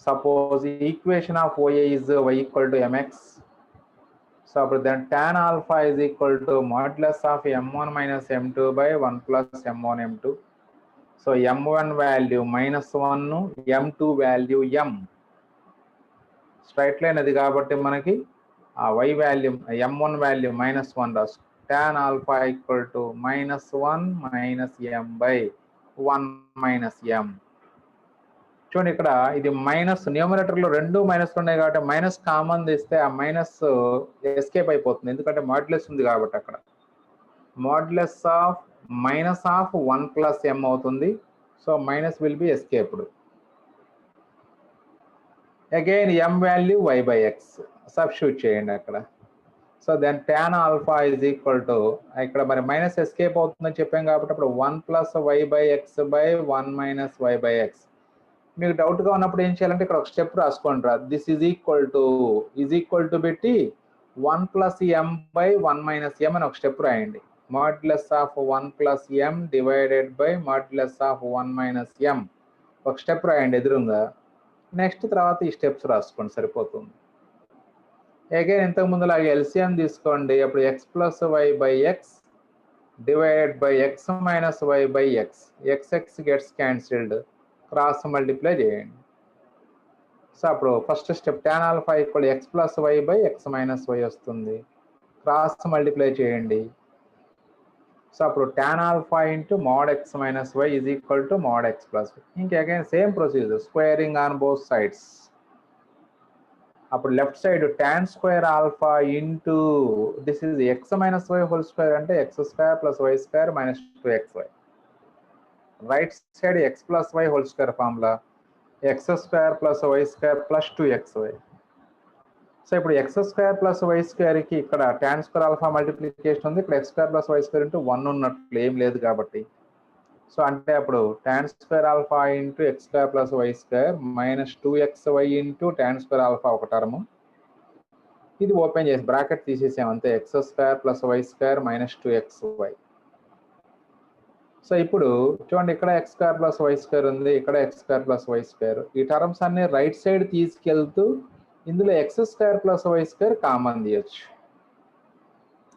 Suppose the equation of OA is y equal to mx. So then tan alpha is equal to modulus of m1 minus m2 by 1 plus m1 m2. So m1 value minus 1, m2 value m. Straight line అది కాబట్టి మనకి ఆ y value m1 value minus 1 రాసు. tan alpha equal to minus 1 minus m by 1 minus m. చూడండి ఇక్కడ ఇది minus, న్యూమరేటర్లో రెండు మైనస్ ఉన్నాయి కాబట్టి మైనస్ కామన్ తీస్తే ఆ మైనస్ ఎస్కేప్ అయిపోతుంది, ఎందుకంటే మాడ్యులస్ ఉంది కాబట్టి. అక్కడ modulus of minus of 1 plus m అవుతుంది. So minus will be escaped. Again m value y by x substitute చేయండి అక్కడ. So then tan alpha is equal to, ఇక్కడ మరి మైనస్ ఎస్కేప్ అవుతుందని చెప్పాం కాబట్టి అప్పుడు 1 plus y by x by 1 minus y by x. మీకు డౌట్గా ఉన్నప్పుడు ఏం చేయాలంటే ఇక్కడ ఒక స్టెప్ రాసుకోండి రా. దిస్ ఈజ్ ఈక్వల్ టు పెట్టి 1 plus m by 1 minus m అని ఒక స్టెప్ రాయండి. Modulus of 1 plus m divided by modulus of 1 minus m. ఒక స్టెప్ రాయండి ఎదురుగా, నెక్స్ట్ తర్వాత ఈ స్టెప్స్ రాసుకోండి సరిపోతుంది. అగైన్ ఇంతకు ముందులాగే ఎల్సిఎం తీసుకోండి. అప్పుడు x plus y by x divided by x minus y by x. X gets cancelled, cross multiply చేయండి. సో అప్పుడు first step tan alpha equal x plus y by x minus y వస్తుంది. Cross multiply చేయండి. So అప్పుడు tan alpha into mod x minus y is equal to mod x plus y. ఇంకా again same procedure, squaring on both sides. అప్పుడు left side tan square alpha into this is x minus y whole square అంటే x square plus y square minus 2xy. Right side x plus y whole square formula x square plus y square plus 2xy. So ఇప్పుడు x square plus y స్క్వేర్కి ఇక్కడ tan square alpha multiplication ఉంది, ఇక్కడ x square plus y square into 1 ఉన్నట్లు ఏం లేదు కాబట్టి. So అంటే అప్పుడు tan square alpha into x square plus y square minus 2xy into tan square alpha ఒక టర్ము. ఇది ఓపెన్ చేసి బ్రాకెట్ తీసేసాం అంతే, x square plus y square minus 2xy. So ఇప్పుడు చూడండి, ఇక్కడ x square plus y square ఉంది, ఇక్కడ x square plus y square. ఈ టర్మ్స్ అన్ని రైట్ సైడ్ తీసుకెళ్తూ ఇందులో x square plus y square common తీయచ్చు,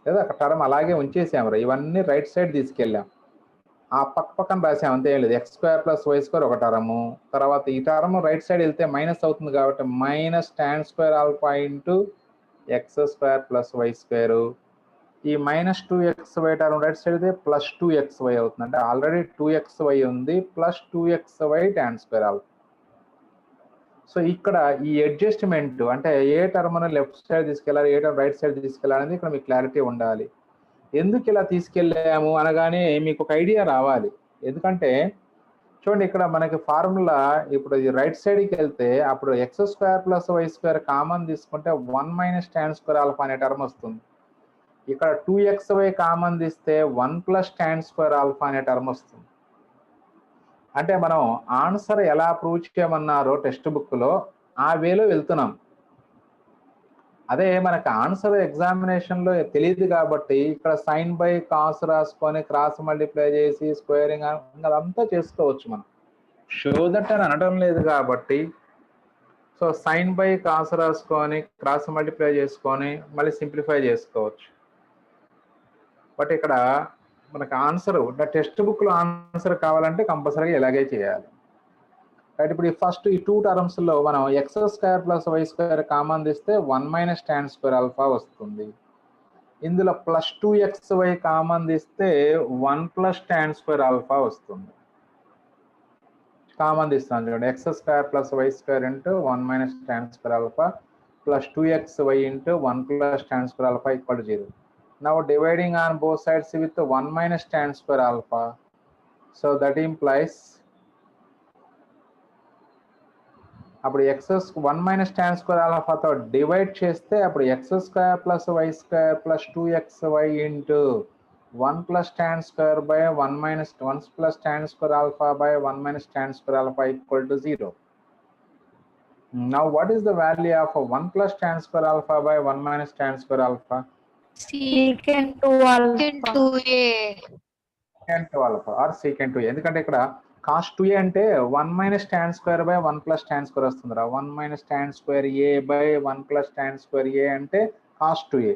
లేదా ఒక టర్మ్ అలాగే ఉంచేసాము. ఇవన్నీ రైట్ సైడ్ తీసుకెళ్ళాం, ఆ పక్కన రాసాం అంతే, ఏం లేదు. X square plus y square ఒక టర్ము, తర్వాత ఈ టర్మ్ రైట్ సైడ్ వెళ్తే మైనస్ అవుతుంది కాబట్టి minus tan square alpha into x square plus y square. ఈ minus 2xy term right side అయితే ప్లస్ 2xy అవుతుంది, అంటే ఆల్రెడీ 2xy ఉంది, plus 2xy tan square alpha. So ఇక్కడ ఈ అడ్జస్ట్మెంట్ అంటే ఏ టర్మ్ లెఫ్ట్ సైడ్ తీసుకెళ్ళాలి, ఏ టర్మ్ రైట్ సైడ్ తీసుకెళ్ళాలి ఇక్కడ మీకు క్లారిటీ ఉండాలి. ఎందుకు ఇలా తీసుకెళ్ళాము అనగానే మీకు ఒక ఐడియా రావాలి. ఎందుకంటే చూడండి, ఇక్కడ మనకి ఫార్ములా ఇప్పుడు రైట్ సైడ్కి వెళ్తే అప్పుడు x square plus y square common తీసుకుంటే 1 మైనస్ tan స్క్వేర్ ఆల్ఫా అనే టర్మ్ వస్తుంది. ఇక్కడ 2xy కామన్ తీస్తే 1 ప్లస్ tan స్క్వేర్ ఆల్ఫా అనే టర్మ్ వస్తుంది. అంటే మనం ఆన్సర్ ఎలా ప్రూవ్ చేయమన్నారో టెక్స్ట్ బుక్లో ఆ వేలో వెళ్తున్నాం. అదే మనకు ఆన్సర్ ఎగ్జామినేషన్లో తెలియదు కాబట్టి ఇక్కడ సైన్ బై కాస్ రాసుకొని క్రాస్ మల్టిప్లై చేసి స్క్వేరింగ్ అదంతా చేసుకోవచ్చు. మనం షో దట్ అని అనడం లేదు కాబట్టి సో సైన్ బై కాస్ రాసుకొని క్రాస్ మల్టిప్లై చేసుకొని మళ్ళీ సింప్లిఫై చేసుకోవచ్చు. బట్ ఇక్కడ మనకు ఆన్సర్ టెక్స్ట్ బుక్లో ఆన్సర్ కావాలంటే కంపల్సరీగా ఇలాగే చేయాలి. రైట్, ఇప్పుడు ఫస్ట్ ఈ 2 టర్మ్స్లో మనం x square plus y square common తీస్తే 1 మైనస్ tan స్క్వేర్ ఆల్ఫా వస్తుంది. ఇందులో ప్లస్ 2xy కామన్ తీస్తే 1 ప్లస్ tan స్క్వేర్ ఆల్ఫా వస్తుంది. కామన్ తీస్తాను చూడండి, x square plus y square into 1 minus tan square alpha plus 2xy into 1 plus tan square alpha equal to 0. Now dividing on both sides with 1 minus tan square alpha. So that implies అప్పుడు x 1 minus tan square ఆల్ఫాతో divide చేస్తే అప్పుడు x square plus y square plus 2xy into 1 plus tan square by 1 minus 1 plus tan square alpha by 1 minus tan square alpha equal to 0. Now what is the value of 1 plus tan square alpha by 1 minus tan square alpha?
secant 2 alpha.
Secant 2 alpha or secant 2. ఎందుకంటే ఇక్కడ cos 2a అంటే 1 minus tan square by 1 plus tan square వస్తుంది రా. 1 minus tan square a by 1 plus tan square a అంటే cos 2a.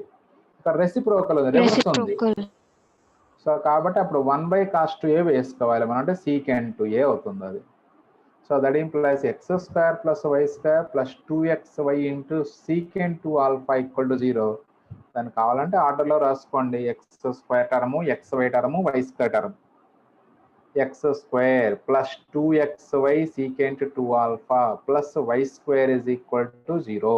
ఇక్కడ reciprocal ఉంది, reverse ఉంది. So కాబట్టి అప్పుడు 1 by cos 2a వేసుకోవాలి మనం, అంటే secant 2a అవుతుంది అది. So that implies x square plus y square plus 2xy into secant 2 alpha equal to 0. దాన్ని కావాలంటే ఆర్డర్లో రాసుకోండి, x square term xy term y square term. X square plus 2xy secant 2 alpha plus y square is equal to 0.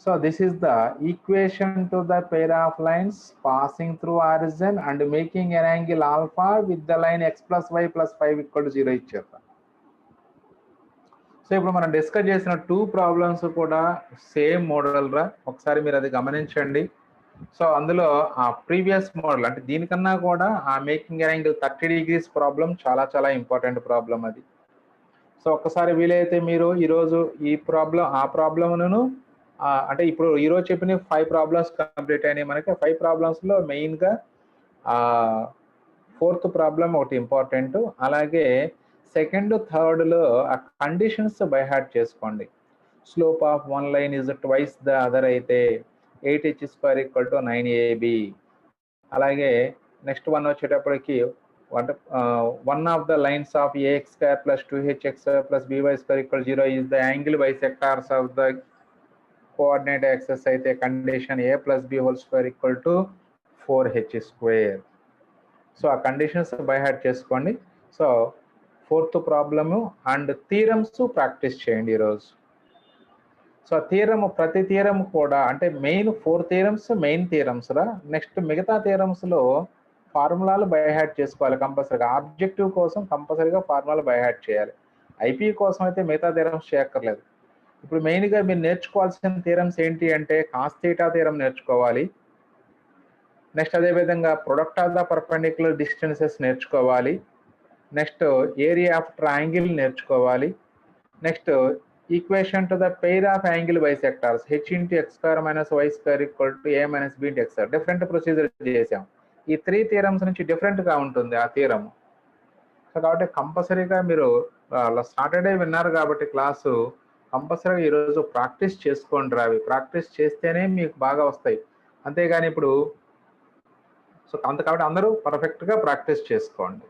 So this is the equation to the pair of lines passing through origin and making an angle alpha with the line x plus y plus 5 equal to 0 ఇచ్చారు. So ఇప్పుడు మనం discuss చేసిన 2 problems కూడా same model రా, ఒకసారి మీరు అది గమనించండి. సో అందులో ఆ ప్రీవియస్ మోడల్ అంటే దీనికన్నా కూడా ఆ మేకింగ్ యాంగిల్ 30 degrees ప్రాబ్లం చాలా చాలా ఇంపార్టెంట్ ప్రాబ్లం అది. సో ఒక్కసారి వీలైతే మీరు ఈరోజు ఈ ప్రాబ్లం ఆ ప్రాబ్లమ్ను అంటే ఇప్పుడు ఈరోజు చెప్పిన 5 ప్రాబ్లమ్స్ కంప్లీట్ అయినాయి మనకి. 5 ప్రాబ్లమ్స్లో మెయిన్గా 4th ప్రాబ్లం ఒకటి ఇంపార్టెంట్. అలాగే సెకండ్ థర్డ్లో ఆ కండిషన్స్ బై హార్ట్ చేసుకోండి. Slope of one line is twice the other అయితే 8h² = 9ab. అలాగే నెక్స్ట్ వన్ వచ్చేటప్పటికి one of the lines of ax² + 2hx² + by² = 0 is the angle bisectors of the coordinate axis అయితే condition a + b² = 4h². So ఆ conditions by heart చేసుకోండి. So 4th problem and theorems practice చేయండి ఈరోజు. So theorem ప్రతి theorem కూడా అంటే main 4 theorems main theorems రా. Next మిగతా థీరమ్స్లో ఫార్ములాలు బై హార్ట్ చేసుకోవాలి కంపల్సరీగా. ఆబ్జెక్టివ్ కోసం కంపల్సరీగా ఫార్ములాలు బై హార్ట్ చేయాలి. ఐపీ కోసం అయితే మిగతా థీరమ్స్ చేయక్కర్లేదు. ఇప్పుడు మెయిన్గా మీరు నేర్చుకోవాల్సిన థీరమ్స్ ఏంటి అంటే కాస్ థీటా థీరం నేర్చుకోవాలి. నెక్స్ట్ అదేవిధంగా product of the perpendicular distances నేర్చుకోవాలి. నెక్స్ట్ ఏరియా ఆఫ్ ట్రయాంగిల్ నేర్చుకోవాలి. Next equation to the pair of angle bisectors h × x² - y² = a - b × x. Different procedure చేసాం. ఈ 3 థీరమ్స్ నుంచి డిఫరెంట్గా ఉంటుంది ఆ థీరమ్. సో కాబట్టి కంపల్సరీగా మీరు సాటర్డే విన్నారు కాబట్టి క్లాసు కంపల్సరీగా ఈరోజు ప్రాక్టీస్ చేసుకోండి. అవి ప్రాక్టీస్ చేస్తేనే మీకు బాగా వస్తాయి. అంతేగాని ఇప్పుడు సో కాబట్టి అందరూ పర్ఫెక్ట్గా ప్రాక్టీస్ చేసుకోండి.